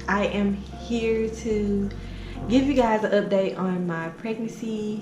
I am here to give you guys an update on my pregnancy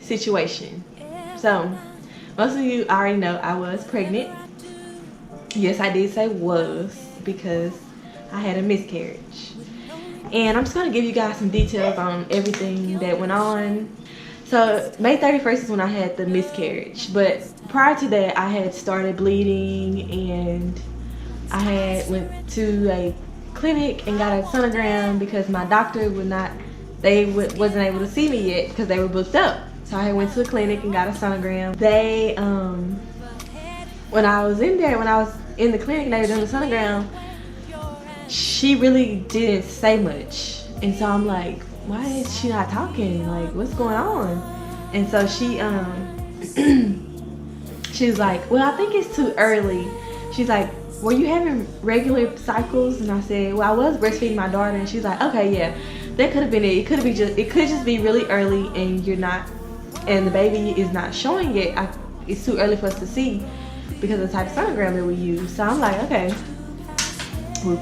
situation. So most of you already know I was pregnant. Yes, I did say was because I had a miscarriage. And I'm just going to give you guys some details on everything that went on. So May 31st is when I had the miscarriage, but prior to that I had started bleeding, and I had went to a clinic and got a sonogram because my doctor wasn't able to see me yet because they were booked up. So I went to the clinic and got a sonogram. They when I was in the clinic and they were doing the sonogram, she really didn't say much, and so I'm like, why is she not talking? Like, what's going on? And so she was like, well, I think it's too early. She's like, were you having regular cycles? And I said, well, I was breastfeeding my daughter. And she's like, okay, yeah, that could have been it. It could just be really early, and the baby is not showing yet. It's too early for us to see because of the type of sonogram that we use. So I'm like, okay, and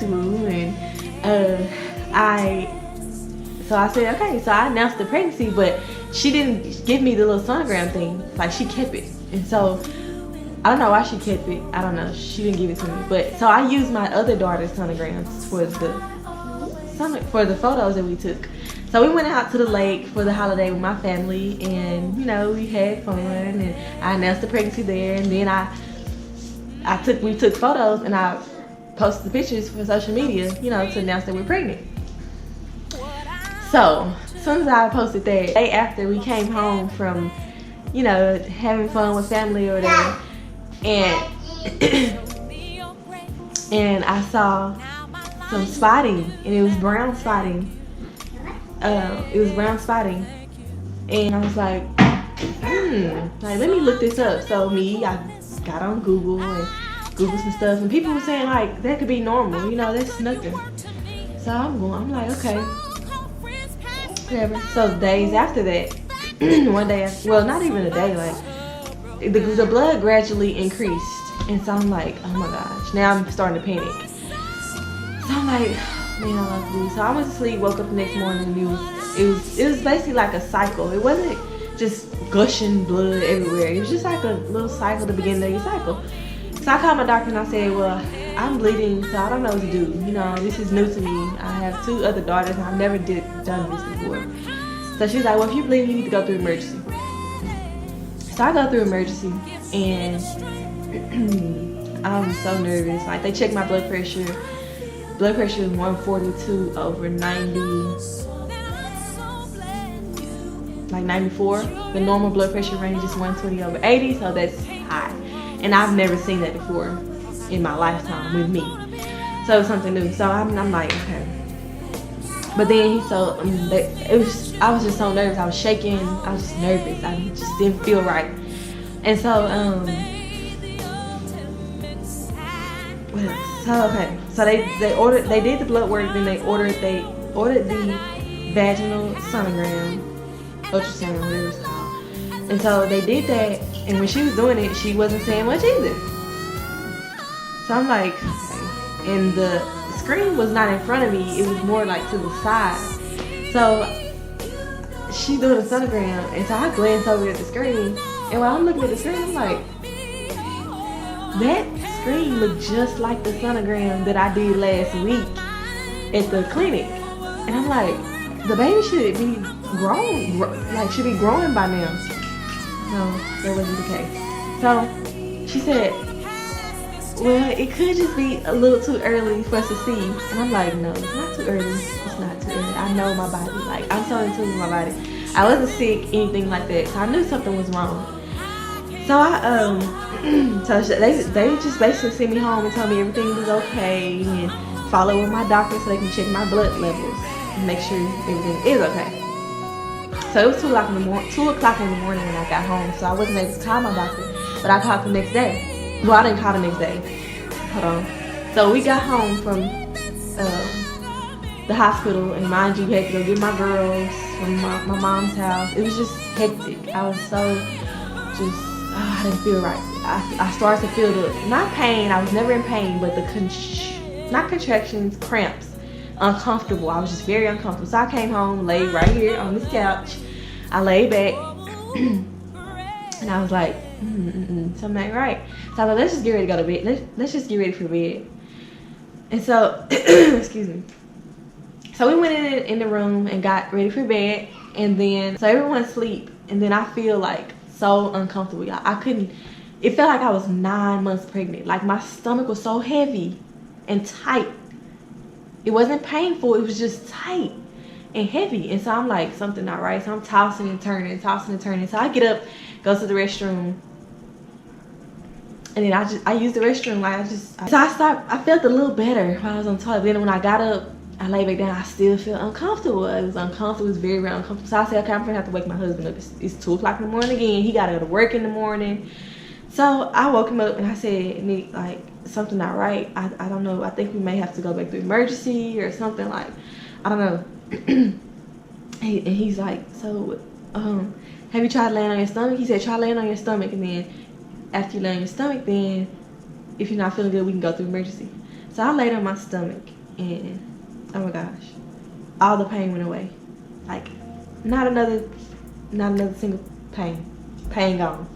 so I said, okay. So I announced the pregnancy, but she didn't give me the little sonogram thing. Like, she kept it. And so I don't know why she kept it. I don't know. She didn't give it to me. But so I used my other daughter's sonograms for the photos that we took. So we went out to the lake for the holiday with my family, and we had fun, and I announced the pregnancy there, and then we took photos, and I posted the pictures for social media, to announce that we're pregnant. So as soon as I posted that, the day after we came home from, having fun with family or whatever, and and I saw some spotting, and it was brown spotting. And I was like, like, let me look this up. So I got on Google and Googled some stuff, and people were saying like that could be normal, that's nothing. So I'm like, okay, whatever. So days after that, one day, well, not even a day, like the blood gradually increased, and so I'm like, oh my gosh, now I'm starting to panic. So I'm like, man, I love to do. So I went to sleep, woke up the next morning, and it was basically like a cycle. It wasn't just gushing blood everywhere. It was just like a little cycle at the beginning of your cycle. So I called my doctor and I said, well, I'm bleeding, so I don't know what to do. This is new to me. I have 2 other daughters, and I've never done this before. So she's like, well, if you're bleeding, you need to go through emergency. So I go through emergency, and I'm so nervous. Like, they checked my blood pressure. Blood pressure is 142/90, like 94. The normal blood pressure range is 120/80, so that's high. And I've never seen that before in my lifetime with me. So it's something new. So I'm like, okay. But then I was just so nervous. I was shaking. I was just nervous. I just didn't feel right. And so what else? So okay. So they did the blood work, then they ordered the vaginal sonogram, ultrasound, whatever it's called. And so they did that, and when she was doing it, she wasn't saying much either. So I'm like, okay. And the screen was not in front of me, it was more like to the side. So she doing a sonogram, and so I glanced over at the screen, and while I'm looking at the screen, I'm like, that screen looked just like the sonogram that I did last week at the clinic. And I'm like, the baby should be grown, should be growing by now. No, that wasn't the case. So she said, well, it could just be a little too early for us to see. And I'm like, no, it's not too early. It's not too early. I know my body. Like, I'm so in tune with my body. I wasn't sick, anything like that. So I knew something was wrong. So so they just basically sent me home and told me everything was okay, and follow with my doctor so they can check my blood levels and make sure everything is okay. So it was 2 o'clock in the morning when I got home, so I wasn't able to call my doctor. but I called the next day. Well, I didn't call the next day. Hold on. So we got home from the hospital, and mind you, we had to go get my girls from my mom's house. It was just hectic. I was so I didn't feel right. I started to feel not pain. I was never in pain, but the not contractions, cramps, uncomfortable. I was just very uncomfortable. So I came home, laid right here on this couch. I laid back, and I was like, something ain't right. So I was like, let's just get ready to go to bed. Let's just get ready for bed. And so, excuse me. So we went in the room and got ready for bed, and then so everyone sleep, and then I feel like so uncomfortable. I couldn't. It felt like I was 9 months pregnant. Like my stomach was so heavy and tight. It wasn't painful. It was just tight and heavy. And so I'm like, something not right. So I'm tossing and turning. So I get up, go to the restroom, and then I use the restroom. Like so I stopped. I felt a little better while I was on the toilet. Then when I got up, I lay back down. I still feel uncomfortable. It was uncomfortable. It was very, very uncomfortable. So I said, okay, I'm gonna have to wake my husband up. It's 2 o'clock in the morning again. He gotta go to work in the morning. So I woke him up and I said, Nick, like, something not right. I don't know. I think we may have to go back to emergency or something. Like, I don't know. And he's like, so have you tried laying on your stomach? He said, try laying on your stomach, and then after you lay on your stomach, then if you're not feeling good, we can go through emergency. So I laid on my stomach, and oh my gosh, all the pain went away. Like, not another single pain gone.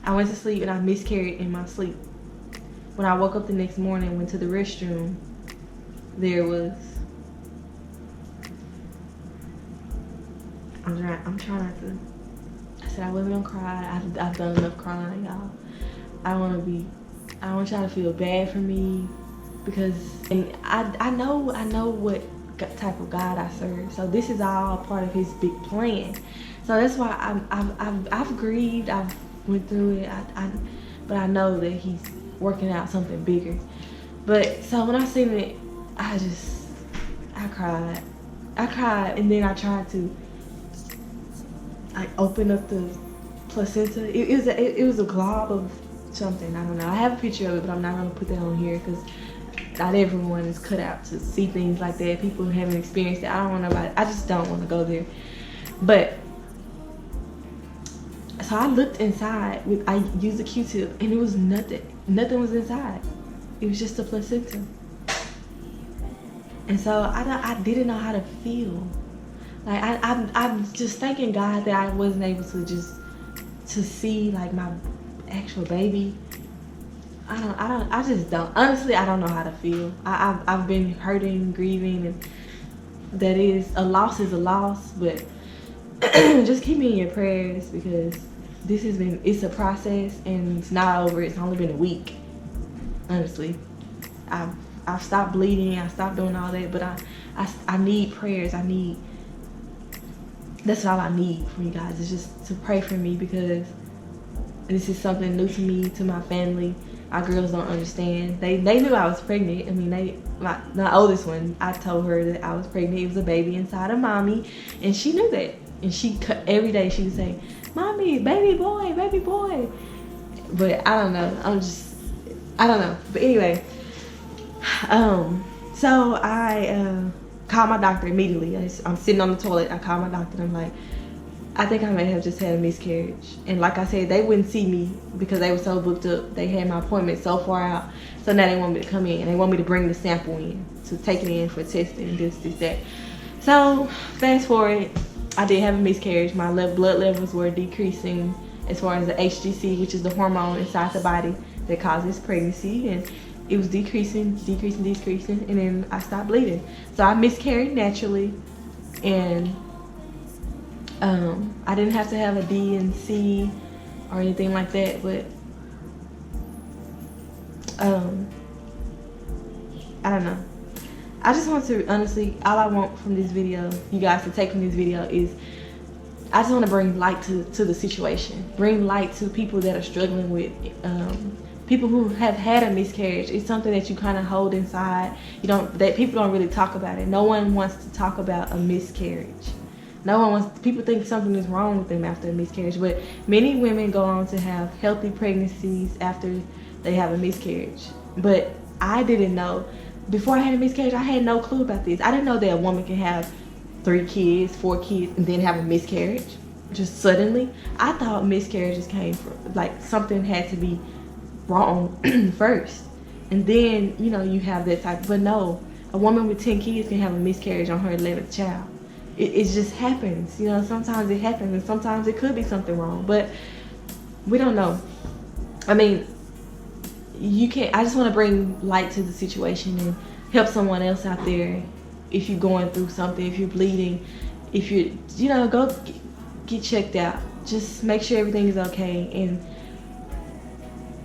I went to sleep and I miscarried in my sleep. When I woke up the next morning, went to the restroom, there was, I'm trying not to, I said I wasn't gonna cry. I've done enough crying, y'all. I don't want y'all to feel bad for me, because and I know what type of God I serve. So this is all part of his big plan. So that's why I've grieved, I've went through it, but I know that he's working out something bigger. But so when I seen it, I cried, and then I tried to like open up the placenta. It was a glob of something. I don't know. I have a picture of it, but I'm not gonna put that on here because not everyone is cut out to see things like that. People who haven't experienced it. I don't want nobody. I just don't want to go there. But so I looked inside. I used a Q-tip, and it was nothing. Nothing was inside. It was just a placenta. And so I didn't know how to feel. Like I'm just thanking God that I wasn't able to see like my actual baby. I just don't. Honestly, I don't know how to feel. I've been hurting, grieving, and that is a loss, but just keep me in your prayers, because it's a process and it's not over. It's only been a week. Honestly, I've stopped bleeding. I stopped doing all that, but I need prayers. That's all I need from you guys, is just to pray for me, because this is something new to me, to my family. Our girls don't understand. They knew I was pregnant. I mean, my oldest one, I told her that I was pregnant. It was a baby inside of mommy, and she knew that. And every day she would say, "Mommy, baby boy, baby boy." But I don't know. I don't know. But anyway, so I called my doctor immediately. I'm sitting on the toilet. I called my doctor, and I'm like, I think I may have just had a miscarriage. And like I said, they wouldn't see me because they were so booked up. They had my appointment so far out. So now they want me to come in, and they want me to bring the sample in to take it in for testing, this, that. So fast forward, I did have a miscarriage. My blood levels were decreasing as far as the HCG, which is the hormone inside the body that causes pregnancy. And it was decreasing, and then I stopped bleeding. So I miscarried naturally, and I didn't have to have a D and C or anything like that, but I don't know. I just want to, honestly, all I want from this video, you guys to take from this video, is I just want to bring light to the situation. Bring light to people that are struggling with, people who have had a miscarriage. It's something that you kind of hold inside. That people don't really talk about it. No one wants to talk about a miscarriage. No one wants, people think something is wrong with them after a miscarriage, but many women go on to have healthy pregnancies after they have a miscarriage. But I didn't know. Before I had a miscarriage, I had no clue about this. I didn't know that a woman can have 3 kids, 4 kids, and then have a miscarriage just suddenly. I thought miscarriages came from, like, something had to be wrong first, and then, you know, you have that type. But no, a woman with 10 kids can have a miscarriage on her 11th child. It just happens, you know. Sometimes it happens, and sometimes it could be something wrong, but we don't know. I mean, you can't, I just want to bring light to the situation and help someone else out there. If you're going through something, if you're bleeding, if you're, you know, go get checked out. Just make sure everything is okay. And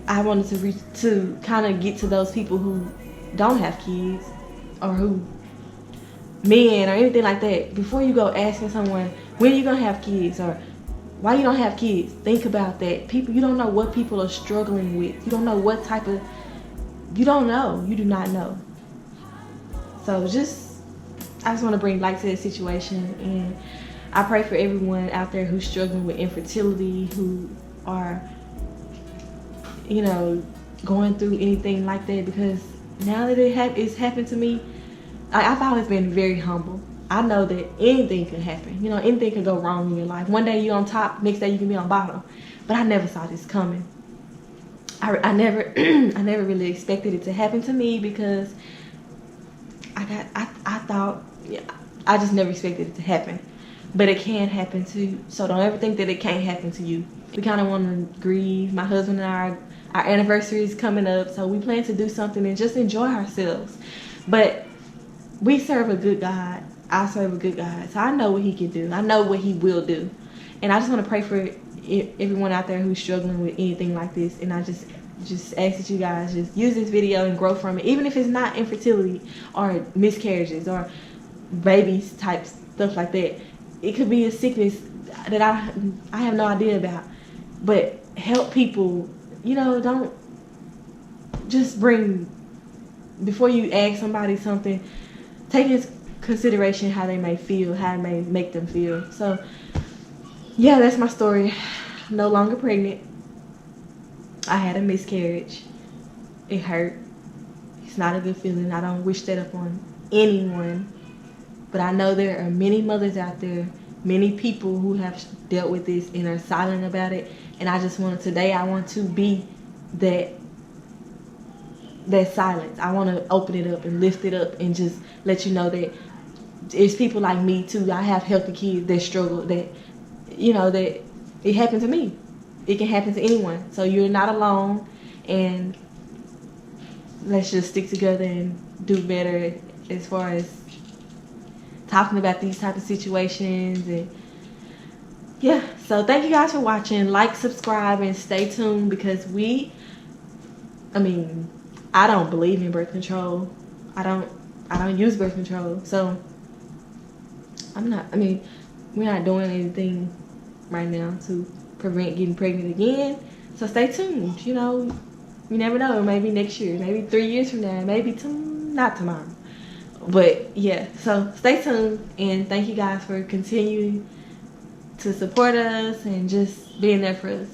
I wanted to kind of get to those people who don't have kids, or who, men or anything like that. Before you go asking someone, when are you gonna have kids, or why you don't have kids, think about that. People, you don't know what people are struggling with. You don't know what type of, you don't know. You do not know. So I just want to bring light to the situation, and I pray for everyone out there who's struggling with infertility, who are, you know, going through anything like that, because now that it's happened to me, I've always been very humble. I know that anything can happen. You know, anything can go wrong in your life. One day you're on top, next day you can be on bottom. But I never saw this coming. I never I never really expected it to happen to me, because I thought, yeah, I just never expected it to happen. But it can happen to you. So don't ever think that it can't happen to you. We kind of want to grieve. My husband and I, our anniversary is coming up, so we plan to do something and just enjoy ourselves. But we serve a good God. I serve a good God, so I know what he can do. I know what he will do. And I just want to pray for everyone out there who's struggling with anything like this. And I just ask that you guys just use this video and grow from it, even if it's not infertility or miscarriages or babies type stuff like that. It could be a sickness that I have no idea about. But help people. You know, don't just bring, before you ask somebody something, take into consideration how they may feel, how it may make them feel. So yeah, that's my story. No longer pregnant. I had a miscarriage. It hurt. It's not a good feeling. I don't wish that upon anyone. But I know there are many mothers out there, many people who have dealt with this and are silent about it. And I just want to, today I want to be that silence. I want to open it up and lift it up and just let you know that it's people like me too. I have healthy kids that struggle, that, you know, that it happened to me. It can happen to anyone. So you're not alone, and let's just stick together and do better as far as talking about these type of situations. And yeah, so thank you guys for watching. Like, subscribe, and stay tuned, because I don't believe in birth control. I don't use birth control. So we're not doing anything right now to prevent getting pregnant again. So stay tuned. You know, you never know. Maybe next year, maybe 3 years from now, maybe not tomorrow. But yeah, so stay tuned, and thank you guys for continuing to support us and just being there for us.